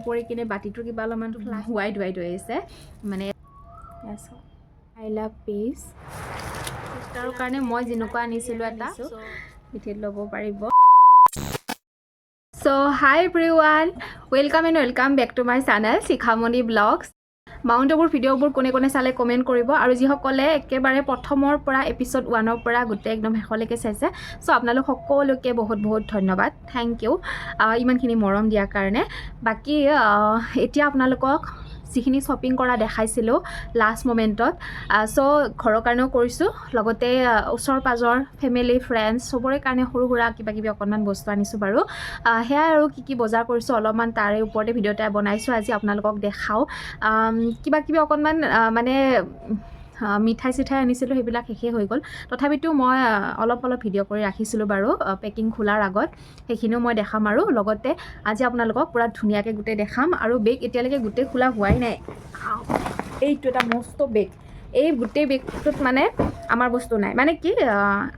পৰি কিনে বাতিটোৰ কিবা অলপমান হোৱাইট হৈ আছে মানে আই লাভ পিচ তাৰ কাৰণে মই যেনেকুৱা আনিছিলোঁ এটা পিঠিত ল'ব পাৰিব So hi everyone, welcome and welcome back to my channel Shikhamoni Vlogs. Mount Abu ভিডিওবোৰ কোনে চালে কমেন্ট কৰিব আৰু যিসকলে একেবাৰে প্ৰথমৰ পৰা এপিসোড 1 ৰ পৰা গুটে একদম হেখলৈকে চাইছে সো আপোনালোক সকলোকে বহুত ধন্যবাদ থ্যাংক ইউ ইমানখিনি মৰম দিয়াৰ কাৰণে বাকি এতিয়া আপোনালোকক যিখিনি শপিং কৰা দেখাইছিলো লাষ্ট মোমেন্টত সো ঘৰৰ কাৰণেও কৰিছো লগতে ওচৰ পাজৰ ফ্যামিলি ফ্ৰেন্ডছ সবৰে কাৰণে সৰু সুৰা কিবা কিবি অকনমান বস্তু আনিছো বাৰু হেয়া আৰু কি বজাৰ কৰিছো অলপমান তাৰে ওপৰতে ভিডিও এটা বনাইছো আজি আপোনালোকক দেখাও কিবা কিবি অকনমান মানে মিঠাই চিঠাই আনিছিলো হেবিলাক হেখে হৈ গল তথাপিতো মই অলপ ভিডিও কৰি ৰাখিছিলো বাৰু পেকিং খোলাৰ আগত হেখিনো মই দেখাম আৰু লগতে আজি আপোনালোকক পুৰা ধুনিয়াকে গুটে দেখাম আৰু বেগ এতিয়ালৈকে গুটে খোলা হোৱাই নাই এইটো এটা মস্ত বেগ এই গুটে বেগটোত মানে আমাৰ বস্তু নাই মানে কি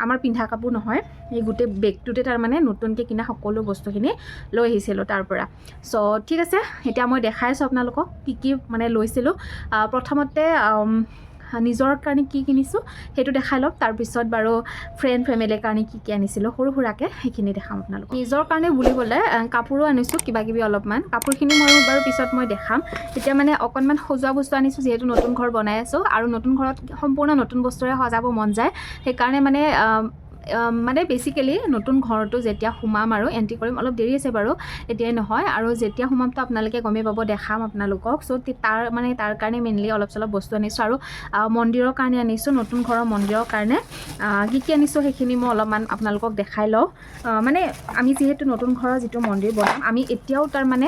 আমাৰ পিন্ধা কাপোৰ নহয় এই গুটে বেগটোতে তাৰ মানে নতুনকে কিনা সকলো বস্তুখিনি লৈ আহিছিলো তাৰ পৰা সো ঠিক আছে এতিয়া মই দেখাইছো আপোনালোকক কি মানে লৈছিলো প্ৰথমতে নিজৰ কাৰণে কি কিনিছো হেতু দেখাই লওক তাৰ পিছত বাৰু ফ্ৰেন্ড ফ্যামিলি কাৰণে কি আনিছিলো সৰু সুৰাকে হেখিনি দেখাম আপোনালোকক নিজৰ কাৰণে বুলিবলে কাপোৰো আনিছো কিবা কিবি অলপমান কাপোৰখিনি মই বাৰু পিছত মই দেখাম এতিয়া মানে অকনমান সজোৱা বস্তু আনিছো যেহেতু নতুন ঘৰ বনাই আছো আৰু নতুন ঘৰত সম্পূৰ্ণ নতুন বস্তুৰে সজাব মন যায় সেই কাৰণে মানে বেসিক্যালি নতুন ঘৰটো যেতিয়া হুমাম আৰু এন্ট্ৰি কৰিম অলপ দেৰি আছে বাৰু এতিয়াই নহয় আৰু যেতিয়া হুমাম তো আপোনালোকে গমে পাব দেখাম আপোনালোকক সো তাৰ কাৰণে মেইনলি অলপ চলপ বস্তু আনিছো আৰু মন্দিৰৰ কাৰণে আনিছো নতুন ঘৰৰ মন্দিৰৰ কাৰণে কি আনিছো হেখিনি মই অলপমান আপোনালোকক দেখাই লও মানে আমি যেহেতু নতুন ঘৰৰ যেটো মন্দিৰ বনাম আমি এতিয়াও তাৰ মানে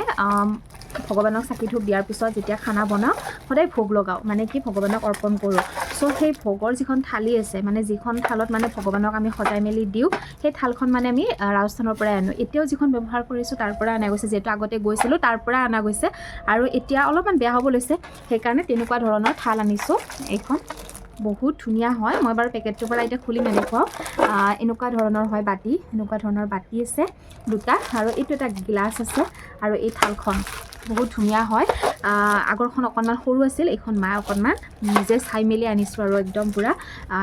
ভগৱানক চাকি ধূপ দিয়াৰ পিছত যেতিয়া খানা বনাও সদায় ভোগ লগাও মানে কি ভগৱানক অৰ্পণ কৰো সো সেই ভোগৰ যিখন থালি আছে মানে যিখন থালত মানে ভগৱানক আমি সজাই মেলি দিও সেই থালখন মানে আমি ৰাজস্থানৰ পৰা আনো এতিয়াও যিখন ব্যৱহাৰ কৰিছো তাৰ পৰা আনা গৈছে যেটো আগতে গৈছিল তাৰ পৰা আনা গৈছে আৰু এতিয়া অলপমান বেয়া হ'ব লৈছে সেই কাৰণে তেনেকুৱা ধৰণৰ থাল আনিছো এইখন বহুত ধুনিয়া হয় মই বাৰু পেকেটটো পৰা এটা খুলি নেদেখাও এনেকুৱা ধৰণৰ হয় বাটি এনেকুৱা ধৰণৰ বাটি আছে দুটা আৰু এইটো এটা গ্লাস আছে আৰু এই থালখন বহুত ধুনিয়া হয় আগৰখন অকনমান সৰু আছিল এইখন মা অকনমান নিজে চাই মেলি আনিছো আৰু একদম পুৰা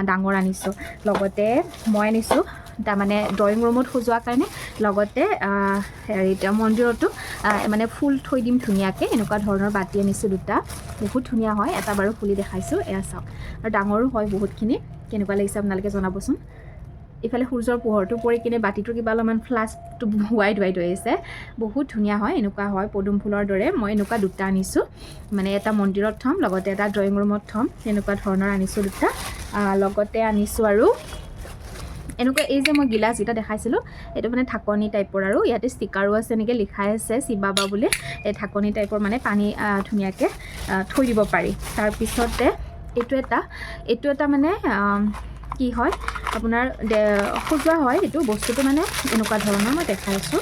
ডাঙৰ আনিছো লগতে মই আনিছো তা মানে ড্ৰয়িং ৰুমত সজোৱাৰ কাৰণে লগতে হেৰিটা মন্দিৰটো মানে ফুল থৈ দিম ধুনিয়াকে এনেকুৱা ধৰণৰ বাটি আনিছো দুটা বহুত ধুনিয়া হয় এটা বাৰু খুলি দেখাইছো এয়া চাওক আৰু ডাঙৰো হয় বহুতখিনি কেনেকুৱা লাগিছে আপোনালোকে জনাবচোন ইফালে সূৰ্যৰ পোহৰটো পৰি কিনে বাটিটোৰ কিবা অলপমান ফ্লাছটো হোৱাইট হৈ আছে বহুত ধুনিয়া হয় এনেকুৱা হয় পদুম ফুলৰ দৰে মই এনেকুৱা দুটা আনিছো মানে এটা মন্দিৰত থম লগতে এটা ড্ৰয়িং ৰুমত থম এনেকুৱা ধৰণৰ আনিছো দুটা লগতে আনিছো আৰু এনেকুৱা এই যে মই গিলাস যেটা দেখাইছিলো এটো মানে ঢাকনি টাইপৰ আৰু ইয়াতে ষ্টিকাৰো আছে নেকি লিখাই আছে শিবাবা বুলি এই ঢাকনি টাইপৰ মানে পানী ধুনিয়াকে থৈ দিব পাৰি তাৰ পিছতে এইটো এটা মানে কি হয় আপোনাৰ সজোৱা হয় এটো বস্তুটো মানে এনেকুৱা ধৰণৰ মই দেখাইছো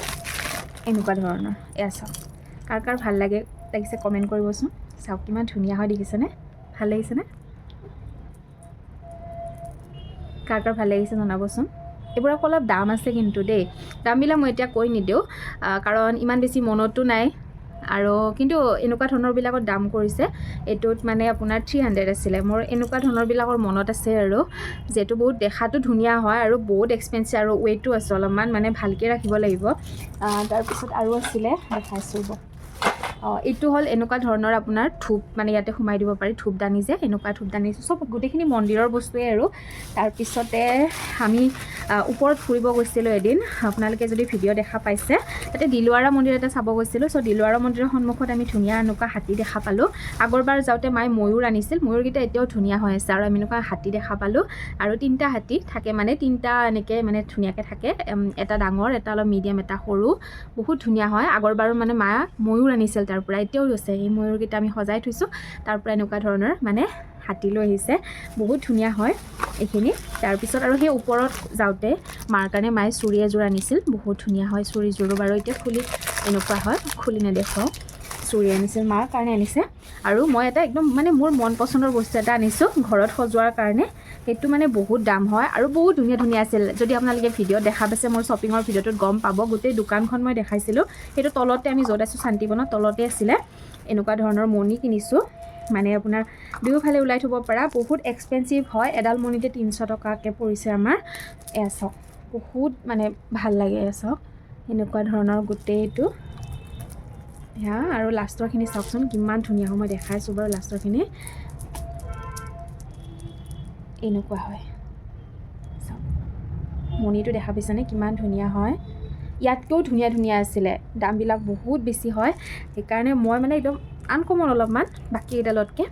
এনেকুৱা ধৰণৰ এয়া চাওক কাৰ ভাল লাগিছে কমেন্ট কৰিবচোন চাওক কিমান ধুনিয়া হয় দেখিছেনে ভাল লাগিছেনে কাৰ ভাল লাগিছে জনাবচোন এবোৰ অলপ দাম আছে কিন্তু দেই দামবিলা মই এতিয়া কৈ নিদিও কাৰণ ইমান বেছি মনতো নাই আৰু কিন্তু এনেকুৱা ধৰণৰ বিলাকৰ দাম কৰিছে এটোত মানে আপোনাৰ 300 আছিল মোৰ এনেকুৱা ধৰণৰ বিলাকৰ মনত আছে আৰু যেটো বহুত দেখাটো ধুনিয়া হয় আৰু বহুত এক্সপেন্সিভ আৰু ওয়েটটো আছে অলপমান মানে ভালকে ৰাখিব লাগিব তাৰ পিছত আৰু আছিল দেখাইছো এইটো হল এনেকুৱা ধৰণৰ আপোনাৰ ধূপ মানে ইয়াতে সোমাই দিব পাৰি ধূপদানি যে এনেকুৱা ধূপদানি সব গুটেখিনি মন্দিৰৰ বস্তুৱে আৰু তাৰ পিছতে আমি ওপৰত ফুৰিব গৈছিলো এদিন আপোনালোকে যদি ভিডিও দেখা পাইছে তাতে দিলৱাৰা মন্দিৰ এটা চাব গৈছিলো সো দিলৱাৰা মন্দিৰৰ সন্মুখত আমি ধুনিয়া এনেকুৱা হাতী দেখা পালো আগৰবাৰ যাওতে মাই ময়ূৰ আনিছিল ময়ূৰগিটা এতিয়াও ধুনিয়া হৈ আছে আৰু আমি এনেকুৱা হাতী দেখা পালো আৰু তিনটা হাতী থাকে মানে তিনটা এনেকে মানে ধুনিয়াকে থাকে এটা ডাঙৰ এটা অলপ মিডিয়াম এটা সৰু বহুত ধুনিয়া হয় আগৰবাৰ মানে মা ময়ূৰ আনিছিল তাৰ পৰা এতিয়াও আছে এই ময়ূৰগিটা আমি সজাই থৈছো তাৰ পৰা এনেকুৱা ধৰণৰ মানে হাতী লৈ আহিছে বহুত ধুনিয়া হয় এইখিনি তাৰ পিছত আৰু সেই ওপৰত যাওতে মাৰ কাৰণে মাই চুৰি এজোৰ আনিছিল বহুত ধুনিয়া হয় চুৰি জোৰ বাৰু এতিয়া খুলি এনেকুৱা হয় খুলি নেদেখাও চুৰি আনিছিল মাৰ কাৰণে আনিছে আৰু মই এটা একদম মানে মোৰ মন পছন্দৰ বস্তু এটা আনিছো ঘৰত সজোৱাৰ কাৰণে সেইটো মানে বহুত দাম হয় আৰু বহুত ধুনীয়া ধুনীয়া আছিল যদি আপোনালোকে ভিডিঅ' দেখা পাইছে মোৰ শ্বপিঙৰ ভিডিঅ'টোত গম পাব গোটেই দোকানখন মই দেখাইছিলোঁ সেইটো তলতে আমি য'ত আছোঁ শান্তিবনত তলতে আছিলে এনেকুৱা ধৰণৰ মণি কিনিছোঁ মানে আপোনাৰ দুয়োফালে ওলাই থ'ব পৰা বহুত এক্সপেঞ্চিভ হয় এডাল মণিতে 300 টকাকৈ পৰিছে আমাৰ এয়া চাওক বহুত মানে ভাল লাগে এয়া চাওক এনেকুৱা ধৰণৰ গোটেইটো এয়া আৰু লাষ্টৰখিনি চাওকচোন কিমান ধুনীয়া হয় মই দেখাইছোঁ বাৰু লাষ্টৰখিনি এনেকুৱা হয় চাওক মণিটো দেখা পাইছেনে কিমান ধুনীয়া হয় ইয়াতকৈও ধুনীয়া ধুনীয়া আছিলে দামবিলাক বহুত বেছি হয় সেইকাৰণে মই মানে একদম আনকমন অলপমান বাকী এডালতকৈ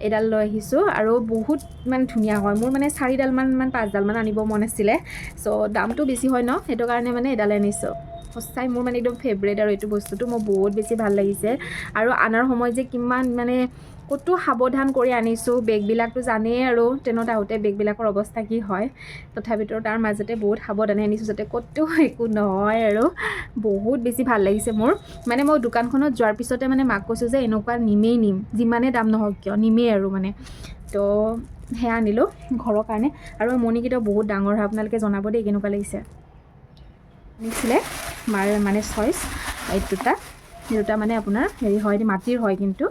এডাল লৈ আহিছোঁ আৰু বহুত মানে ধুনীয়া হয় মোৰ মানে 4ডালমান 5ডালমান আনিব মন আছিলে চ' দামটো বেছি হয় ন সেইটো কাৰণে মানে এডাল আনিছোঁ সঁচাই মোৰ মানে একদম ফেভৰেট আৰু এইটো বস্তুটো মোৰ বহুত বেছি ভাল লাগিছে আৰু আনাৰ সময়ত যে কিমান মানে ক'তো সাৱধান কৰি আনিছোঁ বেগবিলাকতো জানেই আৰু ট্ৰেইনত আহোঁতে বেগবিলাকৰ অৱস্থা কি হয় তথাপিতো তাৰ মাজতে বহুত সাৱধানে আনিছোঁ যাতে ক'তো একো নহয় আৰু বহুত বেছি ভাল লাগিছে মোৰ মানে মই দোকানখনত যোৱাৰ পিছতে মানে মাক কৈছোঁ যে এনেকুৱা নিমেই নিম যিমানে দাম নহওক কিয় নিমেই আৰু মানে তো সেয়া আনিলোঁ ঘৰৰ কাৰণে আৰু মণিকেইটাও বহুত ডাঙৰ হয় আপোনালোকে জনাব দেই কেনেকুৱা লাগিছে আনিছিলে মাৰ মানে চইচ এই দুটা মানে আপোনাৰ হেৰি হয় মাটিৰ হয় কিন্তু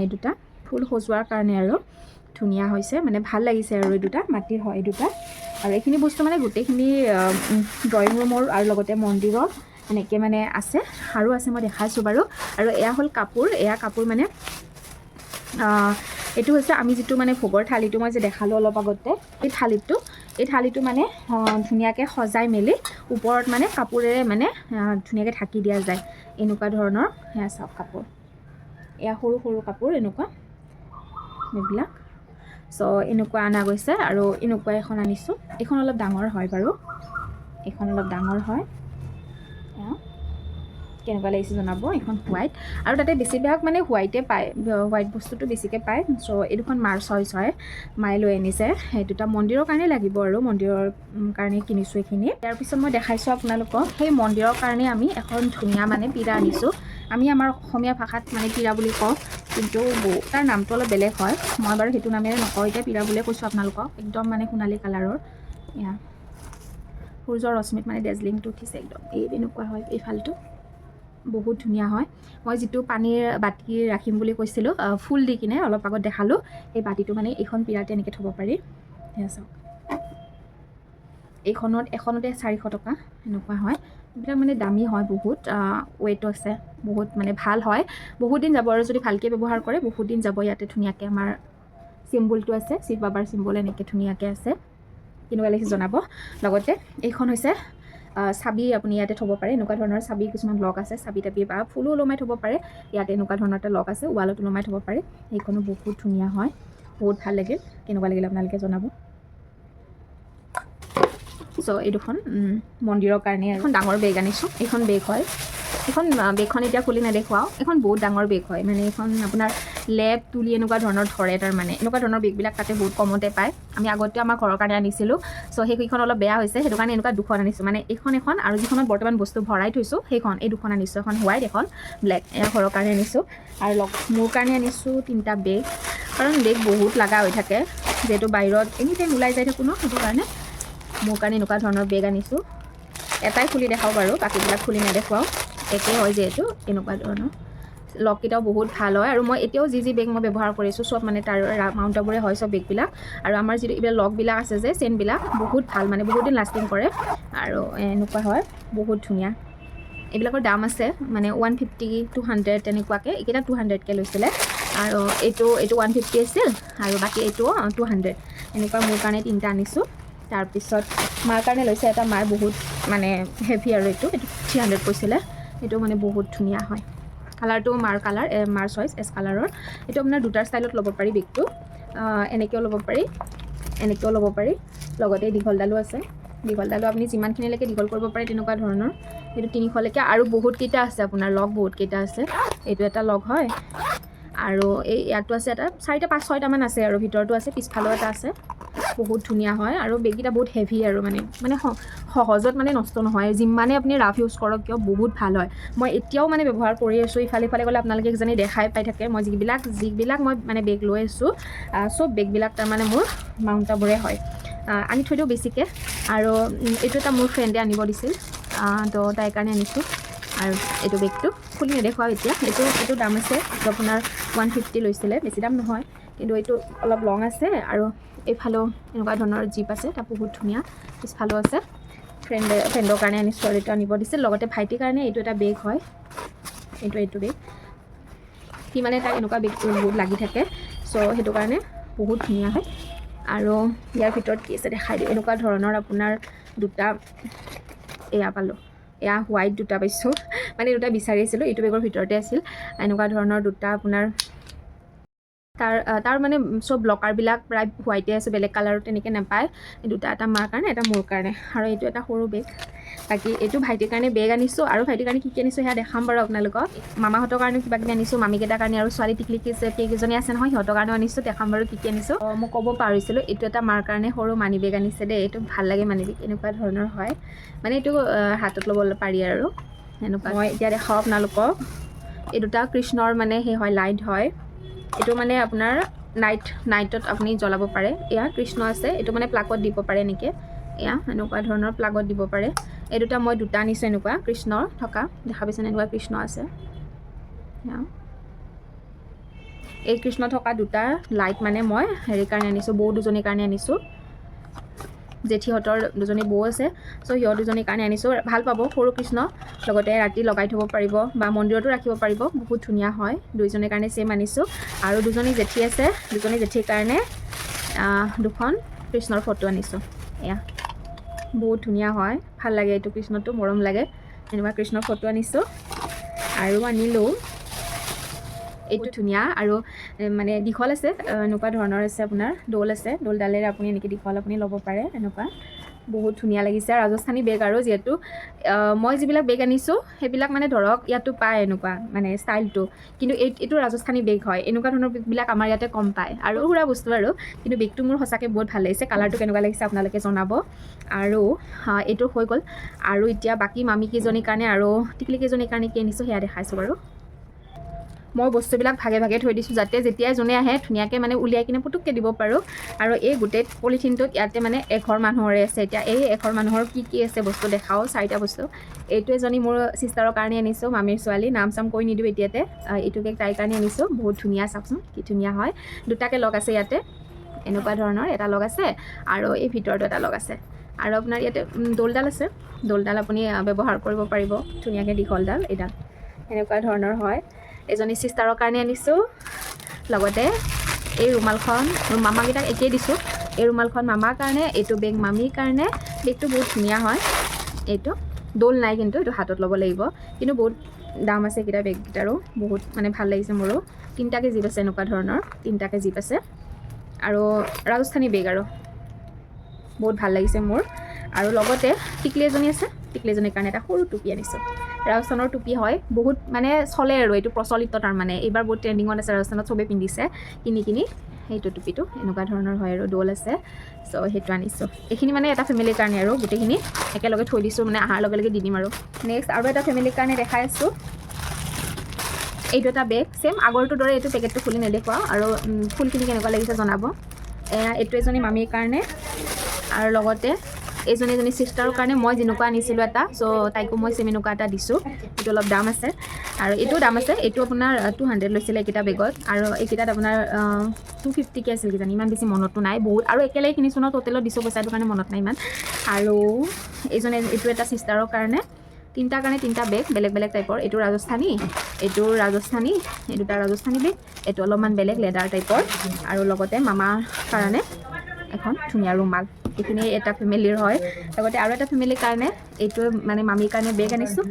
এই দুটা ফুল সজোৱাৰ কাৰণে আৰু ধুনীয়া হৈছে মানে ভাল লাগিছে আৰু এই দুটা মাটিৰ হয় এই দুটা আৰু এইখিনি বস্তু মানে গোটেইখিনি ড্ৰয়িং ৰুমৰ আৰু লগতে মন্দিৰৰ এনেকৈ মানে আছে আৰু আছে মই দেখাইছোঁ বাৰু আৰু এয়া হ'ল কাপোৰ এয়া কাপোৰ মানে এইটো হৈছে আমি যিটো মানে ভোগৰ থালিটো মই যে দেখালোঁ অলপ আগতে এই থালিটো মানে ধুনীয়াকৈ সজাই মেলি ওপৰত মানে কাপোৰেৰে মানে ধুনীয়াকৈ ঢাকি দিয়া যায় এনেকুৱা ধৰণৰ সেয়া চাওক কাপোৰ এয়া সৰু সৰু কাপোৰ এনেকুৱা এইবিলাক চ' এনেকুৱা অনা গৈছে আৰু এনেকুৱা এখন আনিছোঁ এইখন অলপ ডাঙৰ হয় বাৰু এইখন অলপ ডাঙৰ হয় কেনেকুৱা লাগিছে জনাব এইখন হোৱাইট আৰু তাতে বেছিভাগ মানে হোৱাইটে পায় হোৱাইট বস্তুটো বেছিকৈ পায় চ' এই দুখন মাৰ চইচ হয় মায়ে লৈ আনিছে সেই দুটা মন্দিৰৰ কাৰণে লাগিব আৰু মন্দিৰৰ কাৰণে কিনিছোঁ এইখিনি তাৰপিছত মই দেখাইছোঁ আপোনালোকক সেই মন্দিৰৰ কাৰণে আমি এখন ধুনীয়া মানে পীৰা আনিছোঁ আমি আমাৰ অসমীয়া ভাষাত মানে পীৰা বুলি কওঁ কিন্তু তাৰ নামটো অলপ বেলেগ হয় মই বাৰু সেইটো নামেৰে নকওঁ এতিয়া পীৰা বুলিয়ে কৈছোঁ আপোনালোকক একদম মানে সোণালী কালাৰৰ এয়া সূৰ্যৰ ৰশ্মিত মানে ডেজলিংটো উঠিছে একদম এনেকুৱা হয় এইফালটো বহুত ধুনীয়া হয় মই যিটো পানীৰ বাতি ৰাখিম বুলি কৈছিলোঁ ফুল দি কিনে অলপ আগত দেখালোঁ এই বাতিটো মানে এইখন পীৰাতে এনেকৈ থ'ব পাৰি সেয়া চাওক এখনতে 400 টকা এনেকুৱা হয় এইবিলাক মানে দামী হয় বহুত ৱেইটো আছে বহুত মানে ভাল হয় বহুত দিন যাব আৰু যদি ভালকৈ ব্যৱহাৰ কৰে বহুত দিন যাব ইয়াতে ধুনীয়াকৈ আমাৰ চিম্বলটো আছে শিৱ বাবাৰ চিম্বল এনেকৈ ধুনীয়াকৈ আছে কেনেকুৱা লাগিছে জনাব লগতে এইখন হৈছে চাবি আপুনি ইয়াতে থ'ব পাৰে এনেকুৱা ধৰণৰ চাবি কিছুমান লক আছে চাবি তাবি বা ফুলো ওলমাই থ'ব পাৰে ইয়াতে এনেকুৱা ধৰণৰ এটা লক আছে ৱালত ওলমাই থ'ব পাৰে সেইখনো বহুত ধুনীয়া হয় বহুত ভাল লাগিল কেনেকুৱা লাগিল আপোনালোকে জনাব চ' এই দুখন মন্দিৰৰ কাৰণে এখন ডাঙৰ বেগ আনিছোঁ এইখন বেগ হয় এইখন বেগখন এতিয়া খুলি নেদেখুৱাওঁ এইখন বহুত ডাঙৰ বেগ হয় মানে এইখন আপোনাৰ লেপ তুলি এনেকুৱা ধৰণৰ ধৰে তাৰমানে এনেকুৱা ধৰণৰ বেগবিলাক তাতে বহুত কমতে পায় আমি আগতে আমাৰ ঘৰৰ কাৰণে আনিছিলোঁ চ' সেইখন অলপ বেয়া হৈছে সেইটো কাৰণে এনেকুৱা দুখন আনিছোঁ মানে এখন আৰু যিখনত বৰ্তমান বস্তু ভৰাই থৈছোঁ সেইখন এই দুখন আনিছোঁ এখন হোৱাইট এখন ব্লেক এয়া ঘৰৰ কাৰণে আনিছোঁ আৰু মোৰ কাৰণে আনিছোঁ 3টা বেগ কাৰণ বেগ বহুত লগা হৈ থাকে যিহেতু বাহিৰত এনি টাইম ওলাই যাই থাকোঁ ন সেইটো কাৰণে মোৰ কাৰণে এনেকুৱা ধৰণৰ বেগ আনিছোঁ এটাই খুলি দেখাওঁ বাৰু বাকীবিলাক খুলি নেদেখুৱাওঁ একে হয় যিহেতু এনেকুৱা ধৰণৰ লককেইটাও বহুত ভাল হয় আৰু মই এতিয়াও যি বেগ মই ব্যৱহাৰ কৰিছোঁ চব মানে তাৰ মাউণ্টাবোৰে হয় চব বেগবিলাক আৰু আমাৰ যিটো এইবিলাক লকবিলাক আছে যে চেইনবিলাক বহুত ভাল মানে বহুত দিন লাষ্টিং কৰে আৰু এনেকুৱা হয় বহুত ধুনীয়া এইবিলাকৰ দাম আছে মানে 150 200 তেনেকুৱাকৈ এইকেইটা 200কৈ লৈছিলে আৰু এইটো 150 আছিল আৰু বাকী এইটো 200 এনেকুৱা মোৰ কাৰণে 3টা আনিছোঁ তাৰপিছত মাৰ কাৰণে লৈছে এটা মাৰ বহুত মানে হেভি আৰু এইটো 300 কৈছিলে এইটো মানে বহুত ধুনীয়া হয় কালাৰটো মাৰ চইচ এছ কালাৰৰ এইটো আপোনাৰ দুটাৰ ষ্টাইলত ল'ব পাৰি বেগটো এনেকৈও ল'ব পাৰি এনেকৈও ল'ব পাৰি লগতে দীঘলডালো আছে দীঘলডালো আপুনি যিমানখিনিলৈকে দীঘল কৰিব পাৰে তেনেকুৱা ধৰণৰ এইটো 300লৈকে আৰু বহুতকেইটা আছে আপোনাৰ লক বহুতকেইটা আছে এইটো এটা লক হয় আৰু এই ইয়াতো আছে এটা 4টা 5 6টামান আছে আৰু ভিতৰতো আছে পিছফালেও এটা আছে বহুত ধুনীয়া হয় আৰু বেগকেইটা বহুত হেভি আৰু মানে সহজত মানে নষ্ট নহয় যিমানে আপুনি ৰাফ ইউজ কৰক কিয় বহুত ভাল হয় মই এতিয়াও মানে ব্যৱহাৰ কৰি আছোঁ ইফালে গ'লে আপোনালোকে কিজানি দেখাই পাই থাকে মই যিবিলাক মই মানে বেগ লৈ আছোঁ চব বেগবিলাক তাৰমানে মোৰ মাউণ্টাবোৰে হয় আনি থৈ দিওঁ বেছিকৈ আৰু এইটো এটা মোৰ ফ্ৰেণ্ডে আনিব দিছিল তো তাইৰ কাৰণে আনিছোঁ আৰু এইটো বেগটো খুলি নেদেখুৱাওঁ এতিয়া এইটো দাম আছে এইটো আপোনাৰ 150 লৈছিলে বেছি দাম নহয় কিন্তু এইটো অলপ লং আছে আৰু এইফালেও এনেকুৱা ধৰণৰ জিপ আছে এটা বহুত ধুনীয়া পিছফালেও আছে ফ্ৰেণ্ডৰ কাৰণে আনিছোঁ আৰু এইটো আনিব দিছিল লগতে ভাইটিৰ কাৰণে এইটো এটা বেগ হয় এইটো বেগ সি মানে তাক এনেকুৱা বেগ বহুত লাগি থাকে চ' সেইটো কাৰণে বহুত ধুনীয়া হয় আৰু ইয়াৰ ভিতৰত কি আছে দেখাই দিওঁ এনেকুৱা ধৰণৰ আপোনাৰ দুটা এয়া পালোঁ এয়া হোৱাইট দুটা পাইছোঁ মানে দুটা বিচাৰি আছিলোঁ এইটো বেগৰ ভিতৰতে আছিল এনেকুৱা ধৰণৰ দুটা আপোনাৰ তাৰ মানে চব ব্লকাৰবিলাক প্ৰায় হোৱাইটে আছে বেলেগ কালাৰত তেনেকৈ নাপায় দুটা এটা মাৰ কাৰণে এটা মোৰ কাৰণে আৰু এইটো এটা সৰু বেগ বাকী এইটো ভাইটিৰ কাৰণে বেগ আনিছোঁ আৰু ভাইটিৰ কাৰণে কি আনিছোঁ সেয়া দেখাম বাৰু আপোনালোকক মামাহঁতৰ কাৰণে কিবা কিবি আনিছোঁ মামীকেইটাৰ কাৰণে আৰু ছোৱালী টিকলি কেইজনী আছে নহয় সিহঁতৰ কাৰণেও আনিছোঁ দেখাম বাৰু কি আনিছোঁ মই ক'ব পাৰিছিলোঁ এইটো এটা মাৰ কাৰণে সৰু মানি বেগ আনিছে দেই এইটো ভাল লাগে মানি বেগ এনেকুৱা ধৰণৰ হয় মানে এইটো হাতত ল'ব পাৰি আৰু এনেকুৱা মই এতিয়া দেখাওঁ আপোনালোকক এই দুটা কৃষ্ণৰ মানে সেই হয় লাইট হয় এইটো মানে আপোনাৰ নাইটত আপুনি জ্বলাব পাৰে এয়া কৃষ্ণ আছে এইটো মানে প্লাগত দিব পাৰে এনেকৈ এয়া এনেকুৱা ধৰণৰ প্লাগত দিব পাৰে এই দুটা মই দুটা আনিছোঁ এনেকুৱা কৃষ্ণৰ থকা দেখা পাইছেনে এনেকুৱা কৃষ্ণ আছে এই কৃষ্ণ থকা দুটা লাইট মানে মই হেৰিৰ কাৰণে আনিছোঁ বৌ দুজনীৰ কাৰণে আনিছোঁ জেঠীহঁতৰ দুজনী বৌ আছে চ' সিহঁত দুজনীৰ কাৰণে আনিছোঁ ভাল পাব সৰু কৃষ্ণ লগতে ৰাতি লগাই থ'ব পাৰিব বা মন্দিৰতো ৰাখিব পাৰিব বহুত ধুনীয়া হয় দুইজনীৰ কাৰণে ছেম আনিছোঁ আৰু দুজনী জেঠী আছে দুজনী জেঠীৰ কাৰণে দুখন কৃষ্ণৰ ফটো আনিছোঁ এয়া বহুত ধুনীয়া হয় ভাল লাগে এইটো কৃষ্ণটো মৰম লাগে এনেকুৱা কৃষ্ণৰ ফটো আনিছোঁ আৰু আনিলোঁ এইটো ধুনীয়া আৰু মানে দীঘল আছে এনেকুৱা ধৰণৰ আছে আপোনাৰ দৌল আছে দৌলডালেৰে আপুনি এনেকৈ দীঘল আপুনি ল'ব পাৰে এনেকুৱা বহুত ধুনীয়া লাগিছে ৰাজস্থানী বেগ আৰু যিহেতু মই যিবিলাক বেগ আনিছোঁ সেইবিলাক মানে ধৰক ইয়াতো পায় এনেকুৱা মানে ষ্টাইলটো কিন্তু এইটো ৰাজস্থানী বেগ হয় এনেকুৱা ধৰণৰ বেগবিলাক আমাৰ ইয়াতে কম পায় আৰু সুৰা বস্তু আৰু কিন্তু বেগটো মোৰ সঁচাকৈ বহুত ভাল লাগিছে কালাৰটো কেনেকুৱা লাগিছে আপোনালোকে জনাব আৰু এইটো হৈ গ'ল আৰু এতিয়া বাকী মামী কেইজনীৰ কাৰণে আৰু টিকলি কেইজনীৰ কাৰণে কি আনিছোঁ সেয়া দেখাইছোঁ বাৰু মই বস্তুবিলাক ভাগে ভাগে থৈ দিছোঁ যাতে যেতিয়াই যোনে আহে ধুনীয়াকৈ মানে উলিয়াই কিনে পুটুককৈ দিব পাৰোঁ আৰু এই গোটেই পলিথিনটোত ইয়াতে মানে এঘৰ মানুহৰে আছে এতিয়া এই এঘৰ মানুহৰ কি আছে বস্তু দেখাওঁ 4টা বস্তু এইটো এজনী মোৰ চিষ্টাৰৰ কাৰণে আনিছোঁ মামীৰ ছোৱালী নাম চাম কৈ নিদিওঁ এতিয়াতে এইটো বেগ তাইৰ কাৰণে আনিছোঁ বহুত ধুনীয়া চাওকচোন কি ধুনীয়া হয় দুটাকৈ লগ আছে ইয়াতে এনেকুৱা ধৰণৰ এটা লগ আছে আৰু এই ভিতৰতো এটা লগ আছে আৰু আপোনাৰ ইয়াতে দৌলডাল আছে দৌলডাল আপুনি ব্যৱহাৰ কৰিব পাৰিব ধুনীয়াকৈ দীঘলডাল এইডাল এনেকুৱা ধৰণৰ হয় এজনী চিষ্টাৰৰ কাৰণে আনিছোঁ লগতে এই ৰুমালখন মামাকেইটাক একেই দিছোঁ এই ৰুমালখন মামাৰ কাৰণে এইটো বেগ মামীৰ কাৰণে বেগটো বহুত ধুনীয়া হয় এইটো দৌল নাই কিন্তু এইটো হাতত ল'ব লাগিব কিন্তু বহুত দাম আছে এইকেইটা বেগকেইটাৰো বহুত মানে ভাল লাগিছে মোৰো 3টাকৈ জিপ আছে এনেকুৱা ধৰণৰ 3টাকৈ জিপ আছে আৰু ৰাজস্থানী বেগ আৰু বহুত ভাল লাগিছে মোৰ আৰু লগতে টিকলি এজনী আছে টিকলি এজনীৰ কাৰণে এটা সৰু টুপি আনিছোঁ ৰাজস্থানৰ টুপি হয় বহুত মানে চলে আৰু এইটো প্ৰচলিত তাৰমানে এইবাৰ বহুত ট্ৰেণ্ডিঙত আছে ৰাজস্থানত চবেই পিন্ধিছে কিনি সেইটো টুপিটো এনেকুৱা ধৰণৰ হয় আৰু দৌল আছে চ' সেইটো আনিছোঁ এইখিনি মানে এটা ফেমিলিৰ কাৰণে আৰু গোটেইখিনি একেলগে থৈ দিছোঁ মানে অহাৰ লগে লগে দি দিম আৰু নেক্সট আৰু এটা ফেমিলিৰ কাৰণে দেখাই আছোঁ এইটো এটা বেগ ছেম আগৰটোৰ দৰে এইটো পেকেটটো খুলি নেদেখুৱাওঁ আৰু ফুলখিনি কেনেকুৱা লাগিছে জনাব এইটো এজনী মামীৰ কাৰণে আৰু লগতে এজনী চিষ্টাৰৰ কাৰণে মই যেনেকুৱা আনিছিলোঁ এটা চ' তাইকো মই ছেম এনেকুৱা এটা দিছোঁ এইটো অলপ দাম আছে আৰু এইটোও দাম আছে এইটো আপোনাৰ 200 লৈছিলে এইকেইটা বেগত আৰু এইকেইটাত আপোনাৰ 250কৈ আছিল কিজানি ইমান বেছি মনতো নাই বহুত আৰু একেলগে কিনিছোঁ ন টোটেলত দিছোঁ পইচাটোৰ কাৰণে মনত নাই ইমান আৰু এইটো এটা চিষ্টাৰৰ কাৰণে 3টাৰ কাৰণে 3টা বেগ বেলেগ বেলেগ টাইপৰ এইটো ৰাজস্থানী এই দুটা ৰাজস্থানী বেগ এইটো অলপমান বেলেগ লেডাৰ টাইপৰ আৰু লগতে মামাৰ কাৰণে এখন ধুনীয়া ৰুমাল এইখিনি এটা ফেমিলিৰ হয় লগতে আৰু এটা ফেমিলিৰ কাৰণে এইটো মানে মামীৰ কাৰণে বেগ আনিছোঁ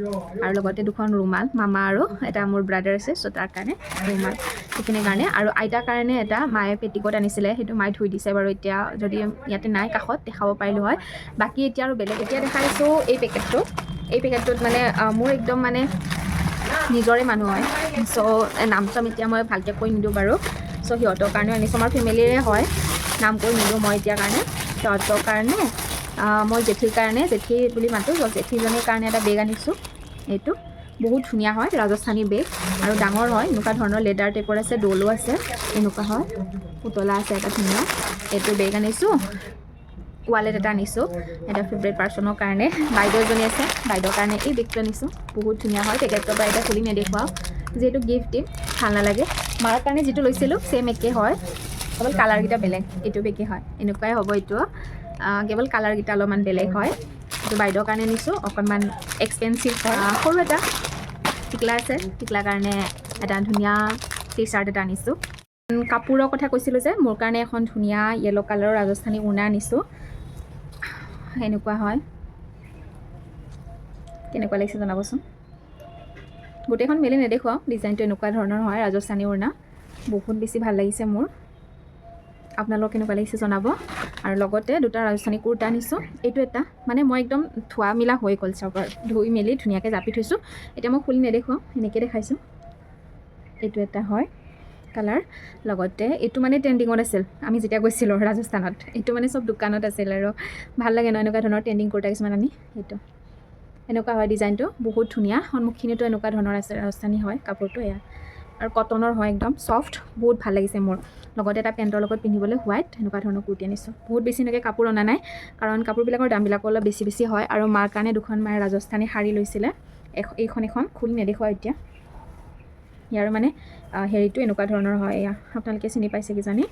আৰু লগতে দুখন ৰুমাল মামা আৰু এটা মোৰ ব্ৰাদাৰ আছে চ' তাৰ কাৰণে ৰুমাল সেইখিনিৰ কাৰণে আৰু আইতাৰ কাৰণে এটা মায়ে পেটিকোট আনিছিলে সেইটো মায়ে ধুই দিছে বাৰু এতিয়া যদি ইয়াতে নাই কাষত দেখাব পাৰিলোঁ হয় বাকী এতিয়া আৰু বেলেগ এতিয়া দেখাইছোঁ এই পেকেটটোত মানে মোৰ একদম মানে নিজৰে মানুহ হয় চ' নাম চাম এতিয়া মই ভালকৈ কৈ নিদিওঁ বাৰু চ' সিহঁতৰ কাৰণেও আনিছোঁ আমাৰ ফেমিলিৰে হয় নাম কৈ নিদিওঁ মই এতিয়া কাৰণে সিহঁতৰ কাৰণে মই জেঠীৰ কাৰণে জেঠী বুলি মাতোঁ জেঠীজনীৰ কাৰণে এটা বেগ আনিছোঁ এইটো বহুত ধুনীয়া হয় ৰাজস্থানী বেগ আৰু ডাঙৰ হয় এনেকুৱা ধৰণৰ লেডাৰ টাইপৰ আছে ডলো আছে এনেকুৱা হয় পুতলা আছে এটা ধুনীয়া এইটো বেগ আনিছোঁ ৱালেট এটা আনিছোঁ এটা ফেভৰেট পাৰ্চনৰ কাৰণে বাইদেউ এজনী আছে বাইদেউৰ কাৰণে এই বেগটো আনিছোঁ বহুত ধুনীয়া হয় পেকেটৰ পৰা এটা খুলি নেদেখুৱাওঁ যিহেতু গিফ্ট দিম ভাল নালাগে মাৰ কাৰণে যিটো লৈছিলোঁ ছেম একে হয় কেৱল কালাৰকেইটা বেলেগ এইটো বেগে হয় এনেকুৱাই হ'ব এইটো কেৱল কালাৰকেইটা অলপমান বেলেগ হয় এইটো বাইদেউৰ কাৰণে নিছোঁ অকণমান এক্সপেঞ্চিভ হয় সৰু এটা টিকলা আছে টিকলাৰ কাৰণে এটা ধুনীয়া টি চাৰ্ট এটা আনিছোঁ কাপোৰৰ কথা কৈছিলোঁ যে মোৰ কাৰণে এখন ধুনীয়া য়েল্ল' কালাৰৰ ৰাজস্থানী উৰ্ণা আনিছোঁ এনেকুৱা হয় কেনেকুৱা লাগিছে জনাবচোন গোটেইখন মেলি নেদেখুৱাওঁ ডিজাইনটো এনেকুৱা ধৰণৰ হয় ৰাজস্থানী উৰ্ণা বহুত বেছি ভাল লাগিছে মোৰ আপোনালোক কেনেকুৱা লাগিছে জনাব আৰু লগতে দুটা ৰাজস্থানী কুৰ্তা আনিছোঁ এইটো এটা মানে মই একদম ধোৱা মিলা হৈ গ'ল চবৰ ধুই মেলি ধুনীয়াকৈ জাপি থৈছোঁ এতিয়া মই খুলি নেদেখুৱাওঁ এনেকৈ দেখাইছোঁ এইটো এটা হয় কালাৰ লগতে এইটো মানে ট্ৰেণ্ডিঙত আছিল আমি যেতিয়া গৈছিলোঁ ৰাজস্থানত এইটো মানে চব দোকানত আছিল আৰু ভাল লাগে ন এনেকুৱা ধৰণৰ ট্ৰেণ্ডিং কুৰ্তা কিছুমান আনি এইটো এনেকুৱা হয় ডিজাইনটো বহুত ধুনীয়া সন্মুখখিনিতো এনেকুৱা ধৰণৰ আছে ৰাজস্থানী হয় কাপোৰটো এয়া আৰু কটনৰ হয় একদম ছফ্ট বহুত ভাল লাগিছে মোৰ লগতে এটা পেণ্টৰ লগত পিন্ধিবলৈ হোৱাইট এনেকুৱা ধৰণৰ কুৰ্তি আনিছোঁ বহুত বেছি এনেকৈ কাপোৰ অনা নাই কাৰণ কাপোৰবিলাকৰ দামবিলাকো অলপ বেছি হয় আৰু মাৰ কাৰণে দুখন মায়ে ৰাজস্থানী শাৰী লৈছিলে এইখন এখন খুলি নেদেখুৱাওঁ এতিয়া ইয়াৰ মানে হেৰিটো এনেকুৱা ধৰণৰ হয় এয়া আপোনালোকে চিনি পাইছে কিজানি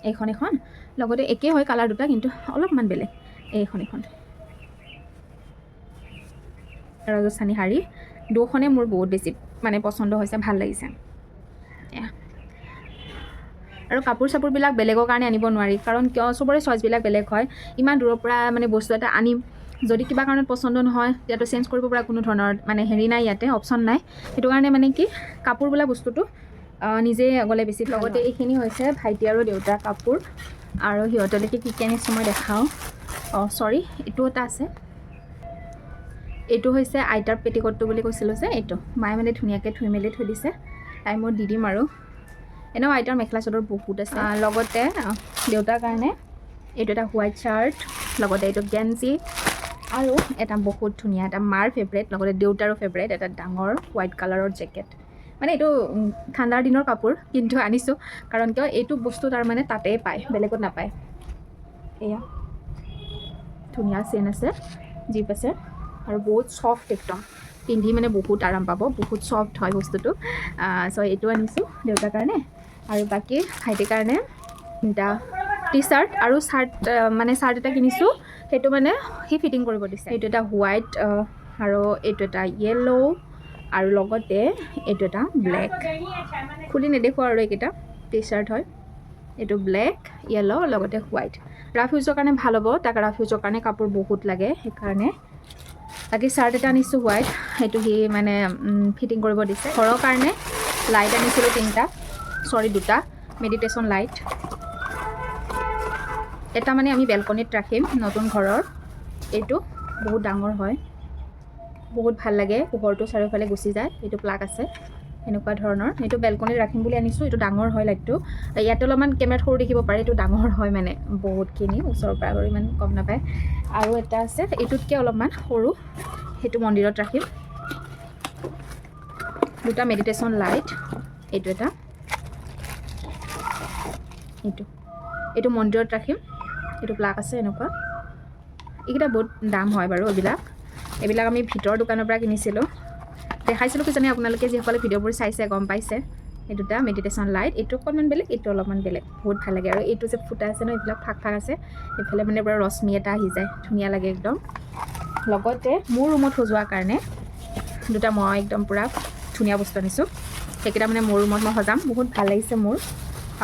এইখন এখন লগতে একেই হয় কালাৰ দুটা কিন্তু অলপমান বেলেগ এইখন এখন ৰাজস্থানী শাৰী দুখনে মোৰ বহুত বেছি মানে পচন্দ হৈছে ভাল লাগিছে আৰু কাপোৰ চাপোৰবিলাক বেলেগৰ কাৰণে আনিব নোৱাৰি কাৰণ কিয় চবৰে চইচবিলাক বেলেগ হয় ইমান দূৰৰ পৰা মানে বস্তু এটা আনিম যদি কিবা কাৰণত পচন্দ নহয় তেতিয়াতো চেঞ্জ কৰিব পৰা কোনো ধৰণৰ মানে হেৰি নাই ইয়াতে অপশ্যন নাই সেইটো কাৰণে মানে কি কাপোৰ বোলা বস্তুটো নিজে গ'লে বেছি লগতে এইখিনি হৈছে ভাইটি আৰু দেউতাৰ কাপোৰ আৰু সিহঁতলৈকে কি আনিছোঁ মই দেখাওঁ চৰি এইটো এটা আছে এইটো হৈছে আইতাৰ পেটিকোটটো বুলি কৈছিলোঁ যে এইটো মায়ে মানে ধুনীয়াকৈ ধুই মেলি থৈ দিছে তাই মই দি দিম আৰু এনেও আইতাৰ মেখেলা চাদৰ বহুত আছে লগতে দেউতাৰ কাৰণে এইটো এটা হোৱাইট চাৰ্ট লগতে এইটো গেঞ্জি আৰু এটা বহুত ধুনীয়া এটা মাৰ ফেভৰেট লগতে দেউতাৰো ফেভৰেট এটা ডাঙৰ হোৱাইট কালাৰৰ জেকেট মানে এইটো ঠাণ্ডাৰ দিনৰ কাপোৰ কিন্তু আনিছোঁ কাৰণ কিয় এইটো বস্তু তাৰমানে তাতেই পায় বেলেগত নাপায় এয়া ধুনীয়া চেইন আছে জিপ আছে আৰু বহুত ছফ্ট একদম পিন্ধি মানে বহুত আৰাম পাব বহুত ছফ্ট হয় বস্তুটো চ' এইটো আনিছোঁ দেউতাৰ কাৰণে আৰু বাকী ভাইটিৰ কাৰণে এটা টি চাৰ্ট আৰু চাৰ্ট এটা কিনিছোঁ সেইটো মানে সি ফিটিং কৰিব দিছে এইটো এটা হোৱাইট আৰু এইটো এটা য়েল্ল' আৰু লগতে এইটো এটা ব্লেক খুলি নেদেখুৱাওঁ আৰু এইকেইটা টি চাৰ্ট হয় এইটো ব্লেক য়েল্ল' লগতে হোৱাইট ৰাফ ইউজৰ কাৰণে ভাল হ'ব তাক ৰাফ ইউজৰ কাৰণে কাপোৰ বহুত লাগে সেইকাৰণে বাকী চাৰ্ট এটা আনিছোঁ হোৱাইট সেইটো সি মানে ফিটিং কৰিব দিছে ঘৰৰ কাৰণে লাইট আনিছিলোঁ দুটা মেডিটেশ্যন লাইট এটা মানে আমি বেলকনিত ৰাখিম নতুন ঘৰৰ এইটো বহুত ডাঙৰ হয় বহুত ভাল লাগে পোহৰটো চাৰিওফালে গুচি যায় এইটো প্লাগ আছে এনেকুৱা ধৰণৰ এইটো বেলকনিত ৰাখিম বুলি আনিছোঁ এইটো ডাঙৰ হয় লাইটটো ইয়াতে অলপমান কেমেৰাত সৰু দেখিব পাৰে এইটো ডাঙৰ হয় মানে বহুতখিনি ওচৰৰ পৰা আৰু ইমান গম নাপায় আৰু এটা আছে এইটোতকৈ অলপমান সৰু সেইটো মন্দিৰত ৰাখিম দুটা মেডিটেশ্যন লাইট এইটো এটা এইটো মন্দিৰত ৰাখিম এইটো প্লাগ আছে এনেকুৱা এইকেইটা বহুত দাম হয় বাৰু এইবিলাক আমি ভিতৰৰ দোকানৰ পৰা কিনিছিলোঁ দেখাইছিলোঁ কিজানি আপোনালোকে যিসকলে ভিডিঅ'বোৰ চাইছে গম পাইছে এই দুটা মেডিটেশ্যন লাইট এইটো অকণমান বেলেগ এইটো অলপমান বেলেগ বহুত ভাল লাগে আৰু এইটো যে ফুটা আছে ন এইবিলাক ফাক আছে এইফালে মানে পুৰা ৰশ্মি এটা আহি যায় ধুনীয়া লাগে একদম লগতে মোৰ ৰুমত সজোৱাৰ কাৰণে দুটা মই একদম পুৰা ধুনীয়া বস্তু আনিছোঁ সেইকেইটা মানে মোৰ ৰুমত মই সজাম বহুত ভাল লাগিছে মোৰ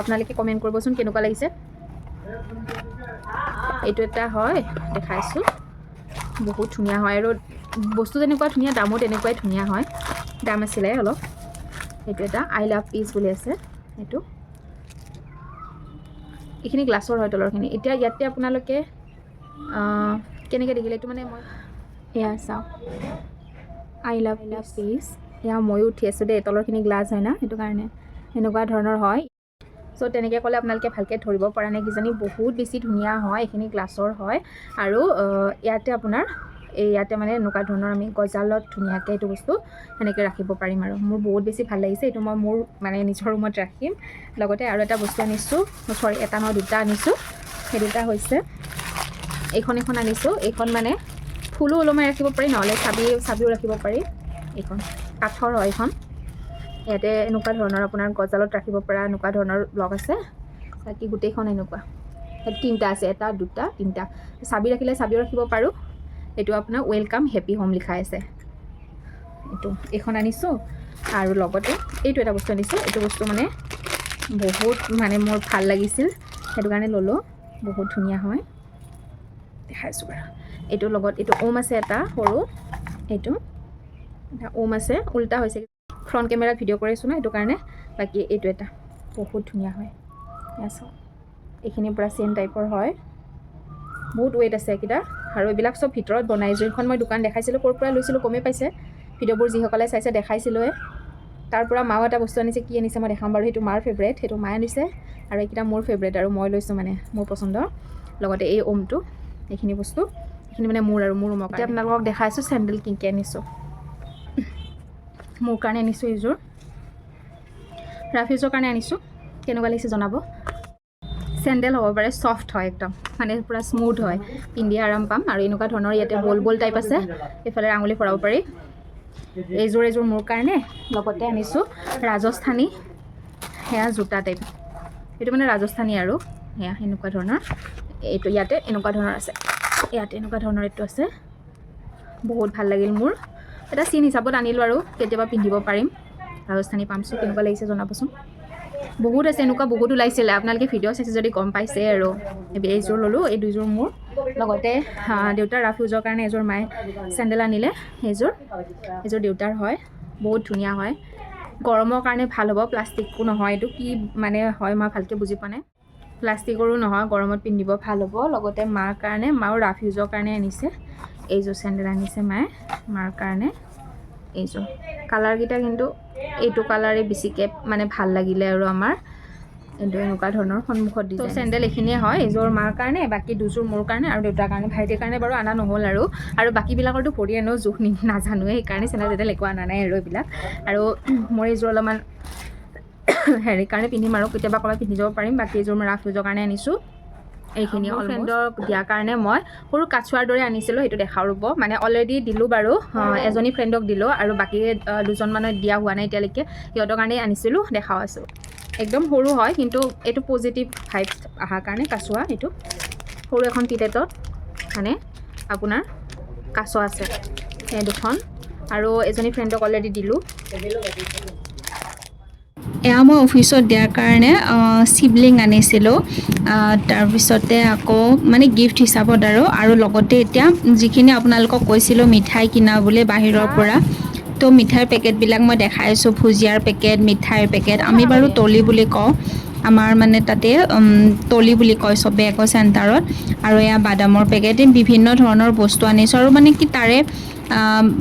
আপোনালোকে কমেণ্ট কৰিবচোন কেনেকুৱা লাগিছে এইটো এটা হয় দেখাইছোঁ বহুত ধুনীয়া হয় আৰু বস্তু যেনেকুৱা ধুনীয়া দামো তেনেকুৱাই ধুনীয়া হয় দাম আছিলে অলপ এইটো এটা আই লাভ পিচ বুলি আছে এইখিনি গ্লাছৰ হয় তলৰখিনি এতিয়া ইয়াতে আপোনালোকে কেনেকৈ দেখিলে এইটো মানে মই এয়া চাওক আই লাভ পিচ এয়া ময়ো উঠি আছোঁ দেই তলৰখিনি গ্লাছ হয় না সেইটো কাৰণে এনেকুৱা ধৰণৰ হয় সো তেনেকৈ ক'লে আপোনালোকে ভালকৈ ধৰিব পৰা নাই কিজানি বহুত বেছি ধুনীয়া হয় এইখিনি গ্লাছৰ হয় আৰু ইয়াতে আপোনাৰ ইয়াতে মানে এনেকুৱা ধৰণৰ আমি গজালত ধুনীয়াকৈ এইটো বস্তু সেনেকৈ ৰাখিব পাৰিম আৰু মোৰ বহুত বেছি ভাল লাগিছে এইটো মই মোৰ মানে নিজৰ ৰুমত ৰাখিম লগতে আৰু এটা বস্তু আনিছোঁ সৰি এটা নহয় দুটা আনিছোঁ সেই দুটা হৈছে এইখন আনিছোঁ এইখন মানে ফুলো ওলমাই ৰাখিব পাৰি নহ'লে চাবিও ৰাখিব পাৰি এইখন কাঠৰ হয় এইখন ইয়াতে এনেকুৱা ধৰণৰ আপোনাৰ গজালত ৰাখিব পৰা এনেকুৱা ধৰণৰ ব্লক আছে বাকী গোটেইখন এনেকুৱা তিনিটা আছে এটা দুটা তিনিটা চাবি ৰাখিলে চাবিও ৰাখিব পাৰোঁ এইটো আপোনাৰ ৱেলকাম হেপী হোম লিখা আছে এইখন আনিছোঁ আৰু লগতে এইটো এটা বস্তু আনিছোঁ এইটো বস্তু মানে বহুত মানে মোৰ ভাল লাগিছিল সেইটো কাৰণে ল'লোঁ বহুত ধুনীয়া হয় দেখাইছোঁ বাৰু এইটোৰ লগত এইটো ওম আছে এটা সৰু এইটো এটা ওম আছে উল্টা হৈছে ফ্ৰণ্ট কেমেৰাত ভিডিঅ' কৰি আছোঁ ন সেইটো কাৰণে বাকী এইটো এটা বহুত ধুনীয়া হয় এইখিনিৰ পৰা চেম টাইপৰ হয় বহুত ৱেইট আছে এইকেইটা আৰু এইবিলাক চব ভিতৰত বনাই যোনখন মই দোকান দেখাইছিলোঁ ক'ৰ পৰা লৈছিলোঁ গমেই পাইছে ভিডিঅ'বোৰ যিসকলে চাইছে দেখাইছিলোঁৱে তাৰ পৰা মাও এটা বস্তু আনিছে কি আনিছে মই দেখাম বাৰু সেইটো মাৰ ফেভৰেট সেইটো মায়ে আনিছে আৰু এইকেইটা মোৰ ফেভৰেট আৰু মই লৈছোঁ মানে মোৰ পচন্দৰ লগতে এই ওমটো এইখিনি বস্তু এইখিনি মানে মোৰ ৰুমৰ এতিয়া আপোনালোকক দেখাইছোঁ চেণ্ডেল কিনকৈ আনিছোঁ মোৰ কাৰণে আনিছোঁ এইযোৰ ৰাফিউজৰ কাৰণে আনিছোঁ কেনেকুৱা লাগিছে জনাব চেণ্ডেল হ'ব পাৰে ছফ্ট হয় একদম মানে পূৰা স্মুথ হয় পিন্ধি আৰাম পাম আৰু এনেকুৱা ধৰণৰ ইয়াতে বল টাইপ আছে এইফালে আঙুলি ভৰাব পাৰি এইযোৰ মোৰ কাৰণে লগতে আনিছোঁ ৰাজস্থানী সেয়া জোতা টাইপ এইটো মানে ৰাজস্থানী আৰু সেয়া এনেকুৱা ধৰণৰ এইটো ইয়াতে এনেকুৱা ধৰণৰ আছে ইয়াতে এনেকুৱা ধৰণৰ এইটো আছে বহুত ভাল লাগিল মোৰ এটা চিন হিচাপত আনিলোঁ আৰু কেতিয়াবা পিন্ধিব পাৰিম ৰাজস্থানী পামছোঁ কেনেকুৱা লাগিছে জনাবচোন বহুত আছে এনেকুৱা বহুত ওলাইছিলে আপোনালোকে ভিডিঅ' চাইছে যদি গম পাইছে আৰু এইযোৰ ল'লোঁ এই দুযোৰ মোৰ লগতে দেউতাৰ ৰাফিউজৰ কাৰণে এযোৰ মায়ে চেণ্ডেল আনিলে এইযোৰ দেউতাৰ হয় বহুত ধুনীয়া হয় গৰমৰ কাৰণে ভাল হ'ব প্লাষ্টিকো নহয় এইটো কি মানে হয় মই ভালকৈ বুজি পোৱা নাই প্লাষ্টিকৰো নহয় গৰমত পিন্ধিব ভাল হ'ব লগতে মাৰ কাৰণে মাও ৰাফিউজৰ কাৰণে আনিছে এইযোৰ চেণ্ডেল আনিছে মায়ে মাৰ কাৰণে এইযোৰ কালাৰকেইটা কিন্তু এইটো কালাৰে বেছিকৈ মানে ভাল লাগিলে আৰু আমাৰ এইটো এনেকুৱা ধৰণৰ সন্মুখত দি চেণ্ডেল এইখিনিয়ে হয় এইযোৰ মাৰ কাৰণে বাকী দুযোৰ মোৰ কাৰণে আৰু দেউতাৰ কাৰণে ভাইটিৰ কাৰণে বাৰু অনা নহ'ল আৰু বাকীবিলাকৰতো ভৰি আনো জোখ নাজানোৱে সেইকাৰণে চেণ্ডেল একো অনা নাই আৰু এইবিলাক আৰু মোৰ এইযোৰ অলপমান হেৰি কাৰণে পিন্ধিম আৰু কেতিয়াবা ক'ৰবাত পিন্ধি যাব পাৰিম বাকী এইযোৰ মই ৰাফিউজৰ কাৰণে আনিছোঁ এইখিনি ফ্ৰেণ্ডক দিয়াৰ কাৰণে মই সৰু কাছুৱাৰ দৰে আনিছিলোঁ সেইটো দেখাওঁ ৰ'ব মানে অলৰেডি দিলোঁ বাৰু এজনী ফ্ৰেণ্ডক দিলোঁ আৰু বাকী দুজনমানত দিয়া হোৱা নাই এতিয়ালৈকে সিহঁতৰ কাৰণেই আনিছিলোঁ দেখাওঁ আছোঁ একদম সৰু হয় কিন্তু এইটো পজিটিভ ভাইব অহাৰ কাৰণে কাছুৱা এইটো সৰু এখন প্লেটত মানে আপোনাৰ কাছ আছে সেই দুখন আৰু এজনী ফ্ৰেণ্ডক অলৰেডি দিলোঁ এয়া মই অফিচত দিয়াৰ কাৰণে চিবলিং আনিছিলোঁ তাৰপিছতে আকৌ মানে গিফ্ট হিচাপত আৰু লগতে এতিয়া যিখিনি আপোনালোকক কৈছিলোঁ মিঠাই কিনা বুলি বাহিৰৰ পৰা তো মিঠাইৰ পেকেটবিলাক মই দেখাই আছোঁ ভুজিয়াৰ পেকেট মিঠাইৰ পেকেট আমি বাৰু তলি বুলি কওঁ আমাৰ মানে তাতে তলি বুলি কয় চবে একো চেণ্টাৰত আৰু এয়া বাদামৰ পেকেট বিভিন্ন ধৰণৰ বস্তু আনিছোঁ আৰু মানে কি তাৰে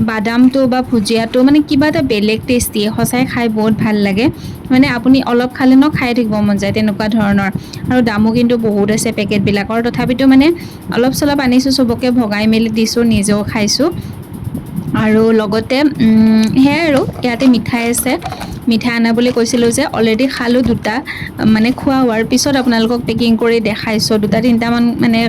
বাদামটো বা ভুজিয়াটো মানে কিবা এটা বেলেগ টেষ্ট দিয়ে সঁচাই খাই বহুত ভাল লাগে মানে আপুনি অলপ খালে ন খাই থাকিব মন যায় তেনেকুৱা ধৰণৰ আৰু দামো কিন্তু বহুত আছে পেকেটবিলাকৰ তথাপিতো মানে অলপ চলপ আনিছোঁ চবকে ভগাই মেলি দিছোঁ নিজেও খাইছোঁ আৰু লগতে সেয়াই আৰু ইয়াতে মিঠাই আছে মিঠাই আনা বুলি কৈছিলোঁ যে অলৰেডি খালোঁ দুটা মানে খোৱা হোৱাৰ পিছত আপোনালোকক পেকিং কৰি দেখাইছোঁ দুটা তিনিটামান মানে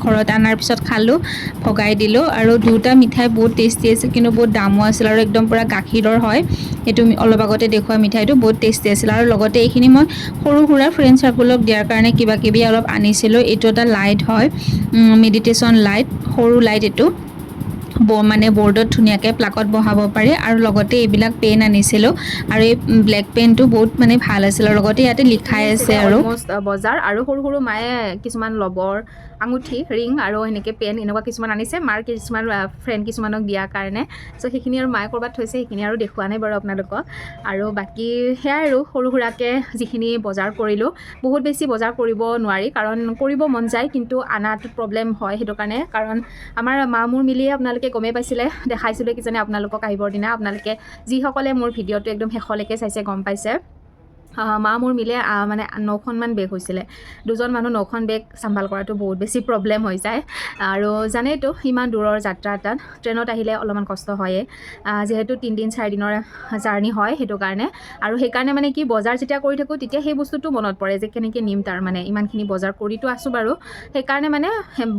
ঘৰত অনাৰ পিছত খালোঁ ভগাই দিলোঁ আৰু দুটা মিঠাই বহুত টেষ্টি আছিল কিন্তু বহুত দামো আছিল আৰু একদম পূৰা গাখীৰৰ হয় এইটো অলপ আগতে দেখুওৱা মিঠাইটো বহুত টেষ্টি আছিল আৰু লগতে এইখিনি মই সৰু সুৰা ফ্ৰেণ্ড চাৰ্কুলক দিয়াৰ কাৰণে কিবা কিবি অলপ আনিছিলোঁ এইটো এটা লাইট হয় মেডিটেশ্যন লাইট সৰু লাইট এইটো মানে বৰ্ডত ধুনীয়াকৈ প্লাকত বহাব পাৰে আৰু লগতে এইবিলাক পেন আনিছিলোঁ আৰু এই ব্লেক পেনটো বহুত মানে ভাল আছিল আৰু লগতে ইয়াতে লিখাই আছে আৰু বজাৰ আৰু সৰু সৰু মায়ে কিছুমান লবৰ আঙুঠি ৰিং আৰু সেনেকৈ পেন এনেকুৱা কিছুমান আনিছে মাৰ কিছুমান ফ্ৰেণ্ড কিছুমানক দিয়াৰ কাৰণে চ' সেইখিনি আৰু মায়ে ক'ৰবাত থৈছে সেইখিনি আৰু দেখুওৱা নাই বাৰু আপোনালোকক আৰু বাকী সেয়াই আৰু সৰু সুৰাকৈ যিখিনি বজাৰ কৰিলোঁ বহুত বেছি বজাৰ কৰিব নোৱাৰি কাৰণ কৰিব মন যায় কিন্তু আনাটো প্ৰব্লেম হয় সেইটো কাৰণে কাৰণ আমাৰ মা মোৰ মিলিয়ে আপোনালোকে গমেই পাইছিলে দেখাইছিলোঁ কিজানি আপোনালোকক আহিবৰ দিনা আপোনালোকে যিসকলে মোৰ ভিডিঅ'টো একদম শেষলৈকে চাইছে গম পাইছে মা মোৰ মিলে মানে 9খনমান বেগ হৈছিলে। 2জন মানুহ 9খন বেগ চম্ভাল কৰাটো বহুত বেছি প্ৰব্লেম হৈ যায়। আৰু জানেইতো ইমান দূৰৰ যাত্ৰা এটাত ট্ৰেইনত আহিলে অলপমান কষ্ট হয়ে, যিহেতু 3 দিন 4 দিনৰ জাৰ্ণি হয় সেইটো কাৰণে। আৰু সেইকাৰণে মানে কি বজাৰ যেতিয়া কৰি থাকোঁ তেতিয়া সেই বস্তুটো মনত পৰে যে কেনেকৈ নিম, তাৰ মানে ইমানখিনি বজাৰ কৰিতো আছোঁ বাৰু। সেইকাৰণে মানে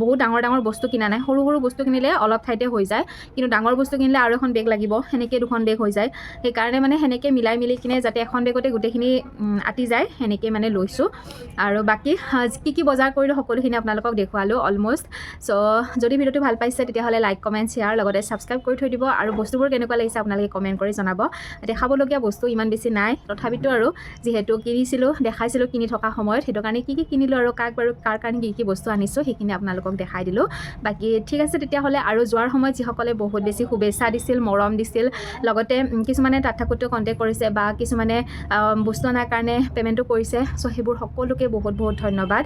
বহুত ডাঙৰ ডাঙৰ বস্তু কিনা নাই, সৰু সৰু বস্তু কিনিলে অলপ ঠাইতে হৈ যায়, কিন্তু ডাঙৰ বস্তু কিনিলে আৰু এখন বেগ লাগিব, সেনেকৈ 2খন বেগ হৈ যায়। সেইকাৰণে মানে সেনেকৈ মিলাই মিলি কিনে যাতে এখন বেগতে গোটেইখিনি আঁতি যায় সেনেকৈ মানে লৈছোঁ। আৰু বাকী কি বজাৰ কৰিলোঁ সকলোখিনি আপোনালোকক দেখুৱালোঁ অলম'ষ্ট। চ' যদি ভিডিঅ'টো ভাল পাইছে তেতিয়াহ'লে লাইক কমেণ্ট শ্বেয়াৰ লগতে ছাবস্ক্ৰাইব কৰি থৈ দিব। আৰু বস্তুবোৰ কেনেকুৱা লাগিছে আপোনালোকে কমেণ্ট কৰি জনাব। দেখাবলগীয়া বস্তু ইমান বেছি নাই, তথাপিতো আৰু যিহেতু কিনিছিলোঁ দেখাইছিলোঁ কিনি থকা সময়ত, সেইটো কাৰণে কি কিনিলোঁ আৰু কাৰ কাৰণে কি বস্তু আনিছোঁ সেইখিনি আপোনালোকক দেখাই দিলোঁ। বাকী ঠিক আছে তেতিয়াহ'লে। আৰু যোৱাৰ সময়ত যিসকলে বহুত বেছি শুভেচ্ছা দিছিল, মৰম দিছিল, লগতে কিছুমানে তাত থাকোঁতেও কণ্টেক্ট কৰিছে বা কিছুমানে বস্তু অনাৰ কাৰণে পে'মেণ্টটো কৰিছে। চ' সেইবোৰ সকলোকে বহুত বহুত ধন্যবাদ,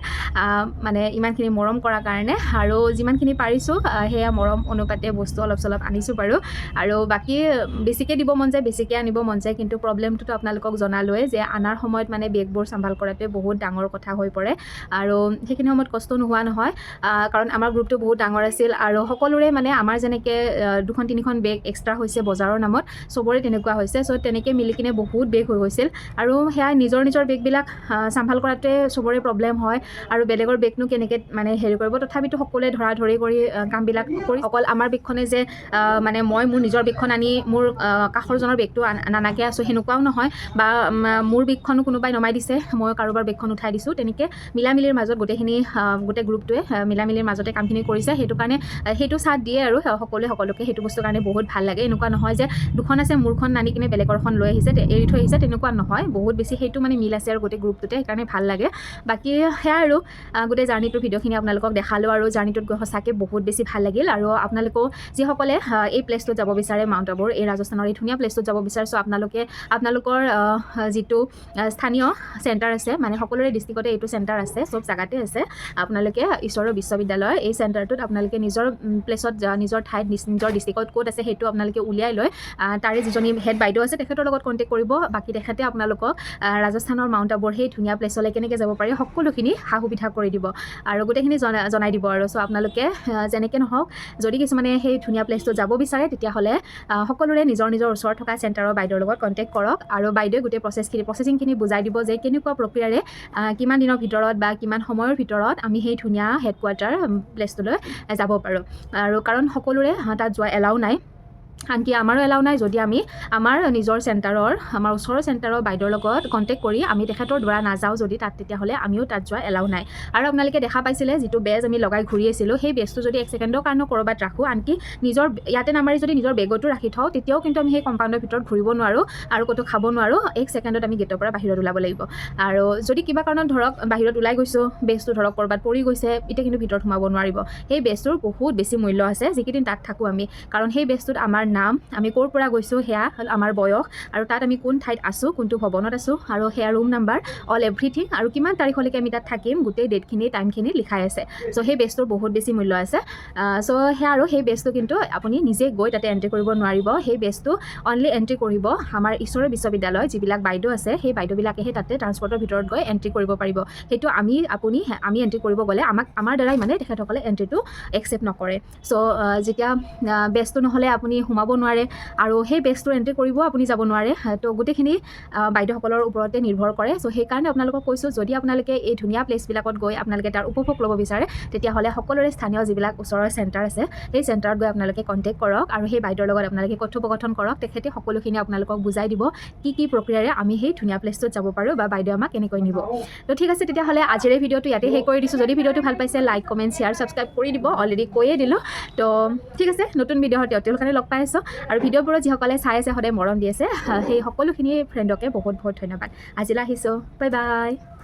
মানে ইমানখিনি মৰম কৰাৰ কাৰণে। আৰু যিমানখিনি পাৰিছোঁ সেয়া মৰম অনুপাতে বস্তু অলপ চলপ আনিছোঁ বাৰু। আৰু বাকী বেছিকৈ দিব মন যায়, বেছিকৈ আনিব মন যায়, কিন্তু প্ৰব্লেমটোতো আপোনালোকক জনালোৱে যে আনাৰ সময়ত মানে বেগবোৰ চম্ভাল কৰাটোৱে বহুত ডাঙৰ কথা হৈ পৰে। আৰু সেইখিনি সময়ত কষ্ট নোহোৱা নহয়, কাৰণ আমাৰ গ্ৰুপটো বহুত ডাঙৰ আছিল আৰু সকলোৰে মানে আমাৰ যেনেকৈ 2খন 3খন বেগ এক্সট্ৰা হৈছে বজাৰৰ নামত, চবৰে তেনেকুৱা হৈছে। চ' তেনেকৈ মিলি কিনে বহুত বেগ হৈ গৈছিল। আৰু সেয়া নিজৰ বেগবিলাক চম্ভাল কৰাটোৱে চবৰে প্ৰব্লেম হয়, আৰু বেলেগৰ বেগনো কেনেকৈ মানে হেৰি কৰিব। তথাপিতো সকলোৱে ধৰা ধৰি কৰি কামবিলাক কৰি, অকল আমাৰ বেগখনে যে মানে মই মোৰ নিজৰ বেগখন আনি মোৰ কাষৰজনৰ বেগটো নানাকৈ আছোঁ সেনেকুৱাও নহয়, বা মোৰ বেগখনো কোনোবাই নমাই দিছে মই কাৰোবাৰ বেগখন উঠাই দিছোঁ। তেনেকৈ মিলামিলিৰ মাজত গোটেই গ্ৰুপটোৱে মিলামিলিৰ মাজতে কামখিনি কৰিছে। সেইটো কাৰণে সেইটো চাথ দিয়ে আৰু সকলোকে সেইটো বস্তুৰ কাৰণে বহুত ভাল লাগে। এনেকুৱা নহয় যে 2খন আছে মোৰখন নানি কিনে বেলেগৰখন লৈ আহিছে এৰি থৈ আহিছে, তেনেকুৱা নহয়। বহুত বেছি সেইটো মানে মিল আছে আৰু গোটেই গ্ৰুপটোতে, সেইকাৰণে ভাল লাগে। বাকী সেয়া আৰু গোটেই জাৰ্ণিটোৰ ভিডিঅ'খিনি আপোনালোকক দেখালোঁ, আৰু জাৰ্ণিটোত গৈ সঁচাকৈ বহুত বেছি ভাল লাগিল। আৰু আপোনালোকেও যিসকলে এই প্লেচটোত যাব বিচাৰে, মাউণ্ট আবুৰ এই ৰাজস্থানৰ এই ধুনীয়া প্লেচটোত যাব বিচাৰিছোঁ, আপোনালোকৰ যিটো স্থানীয় চেণ্টাৰ আছে, মানে সকলোৰে ডিষ্ট্ৰিক্টতে এইটো চেণ্টাৰ আছে, চব জেগাতে আছে। আপোনালোকে ঈশ্বৰৰ বিশ্ববিদ্যালয় এই চেণ্টাৰটোত আপোনালোকে নিজৰ প্লেচত নিজৰ ঠাইত নিজৰ ডিষ্ট্ৰিক্টত ক'ত আছে সেইটো আপোনালোকে উলিয়াই লৈ তাৰে যিজনী হেড বাইদেউ আছে তেখেতৰ লগত কণ্টেক্ট কৰিব। বাকী তেখেতে আপোনালোকক ৰাজস্থানৰ মাউণ্ট আবুৰ সেই ধুনীয়া প্লেচলৈ কেনেকৈ যাব পাৰি সকলোখিনি সা সুবিধা কৰি দিব আৰু গোটেইখিনি জনাই দিব। আৰু চ' আপোনালোকে যেনেকৈ নহওক, যদি কিছুমানে সেই ধুনীয়া প্লেচটোত যাব বিচাৰে তেতিয়াহ'লে সকলোৰে নিজৰ ওচৰত থকা চেণ্টাৰৰ বাইদেউৰ লগত কণ্টেক্ট কৰক, আৰু বাইদেৱে গোটেই প্ৰচেছিংখিনি বুজাই দিব যে কেনেকুৱা প্ৰক্ৰিয়াৰে কিমান দিনৰ ভিতৰত বা কিমান সময়ৰ ভিতৰত আমি সেই ধুনীয়া হেডকোৱাৰ্টাৰ প্লেচটোলৈ যাব পাৰোঁ। আৰু কাৰণ সকলোৰে তাত যোৱা এলাউ নাই, আনকি আমাৰো এলাউ নাই। যদি আমি আমাৰ নিজৰ আমাৰ ওচৰৰ চেণ্টাৰৰ বাইদেউৰ লগত কণ্টেক্ট কৰি আমি তেখেতৰ দ্বাৰা নাযাওঁ যদি তাত, তেতিয়াহ'লে আমিও তাত যোৱা এলাউ নাই। আৰু আপোনালোকে দেখা পাইছিলে যিটো বেজ আমি লগাই ঘূৰি আছিলোঁ, সেই বেজটো যদি 1 ছেকেণ্ডৰ কাৰণেও ক'ৰবাত ৰাখোঁ, আনকি নিজৰ ইয়াতে নামাৰি যদি নিজৰ বেগতো ৰাখি থওঁ, তেতিয়াও কিন্তু আমি সেই কম্পাউণ্ডৰ ভিতৰত ঘূৰিব নোৱাৰোঁ আৰু ক'তো খাব নোৱাৰোঁ। 1 ছেকেণ্ডত আমি গেটৰ পৰা বাহিৰত ওলাব লাগিব। আৰু যদি কিবা কাৰণত ধৰক বাহিৰত ওলাই গৈছোঁ, বেজটো ধৰক ক'ৰবাত পৰি গৈছে, এতিয়া কিন্তু ভিতৰত সোমাব নোৱাৰিব। সেই বেজটোৰ বহুত বেছি মূল্য আছে যিকেইদিন তাত থাকোঁ আমি, কাৰণ সেই বেজটোত আমাৰ নাম, আমি ক'ৰ পৰা গৈছোঁ সেয়া হ'ল আমাৰ বয়স, আৰু তাত আমি কোন ঠাইত আছোঁ, কোনটো ভৱনত আছোঁ, আৰু সেয়া ৰুম নাম্বাৰ, অল এভৰিথিং, আৰু কিমান তাৰিখলৈকে আমি তাত থাকিম গোটেই ডেটখিনি টাইমখিনি লিখাই আছে। চ' সেই বেজটোৰ বহুত বেছি মূল্য আছে। চ' সেয়া আৰু সেই বেজটো কিন্তু আপুনি নিজে গৈ তাতে এণ্ট্ৰি কৰিব নোৱাৰিব। সেই বেজটো অনলি এণ্ট্ৰি কৰিব আমাৰ ঈশ্বৰৰ বিশ্ববিদ্যালয় যিবিলাক বাইদেউ আছে, সেই বাইদেউবিলাকেহে তাতে ট্ৰান্সপৰ্টৰ ভিতৰত গৈ এণ্ট্ৰি কৰিব পাৰিব। সেইটো আমি এণ্ট্ৰি কৰিব গ'লে আমাৰ দ্বাৰাই মানে তেখেতসকলে এণ্ট্ৰিটো একচেপ্ট নকৰে। চ' যেতিয়া বেজটো নহ'লে আপুনি সোমাব নোৱাৰে, আৰু সেই বেজটো এণ্ট্ৰি কৰিব আপুনি যাব নোৱাৰে। তো গোটেইখিনি বাইদেউসকলৰ ওপৰতে নিৰ্ভৰ কৰে। চ' সেইকাৰণে আপোনালোকক কৈছোঁ, যদি আপোনালোকে এই ধুনীয়া প্লেচবিলাকত গৈ আপোনালোকে তাৰ উপভোগ ল'ব বিচাৰে, তেতিয়াহ'লে সকলোৰে স্থানীয় যিবিলাক ওচৰৰ চেণ্টাৰ আছে সেই চেণ্টাৰত গৈ আপোনালোকে কণ্টেক্ট কৰক, আৰু সেই বাইদেউৰ লগত আপোনালোকে কথোপকথন কৰক। তেখেতে সকলোখিনি আপোনালোকক বুজাই দিব কি প্ৰক্ৰিয়াৰে আমি সেই ধুনীয়া প্লেচটোত যাব পাৰোঁ বা বাইদেউ আমাক কেনেকৈ নিব। তো ঠিক আছে তেতিয়াহ'লে আজিৰ এই ভিডিঅ'টো ইয়াতে শেষ কৰি দিছোঁ। যদি ভিডিঅ'টো ভাল পাইছে লাইক কমেণ্ট শ্বেয়াৰ ছাবস্ক্ৰাইব কৰি দিব, অলৰেডি কৈয়ে দিলোঁ। তো ঠিক আছে, নতুন ভিডিঅ' তেওঁলোকে লগ পাই আছোঁ। আৰু ভিডিঅ'বোৰত যিসকলে চাই আছে, সদায় মৰম দি আছে, সেই সকলোখিনি ফ্ৰেণ্ডকে বহুত বহুত ধন্যবাদ। আজিলৈ আহিছোঁ, বাই বাই।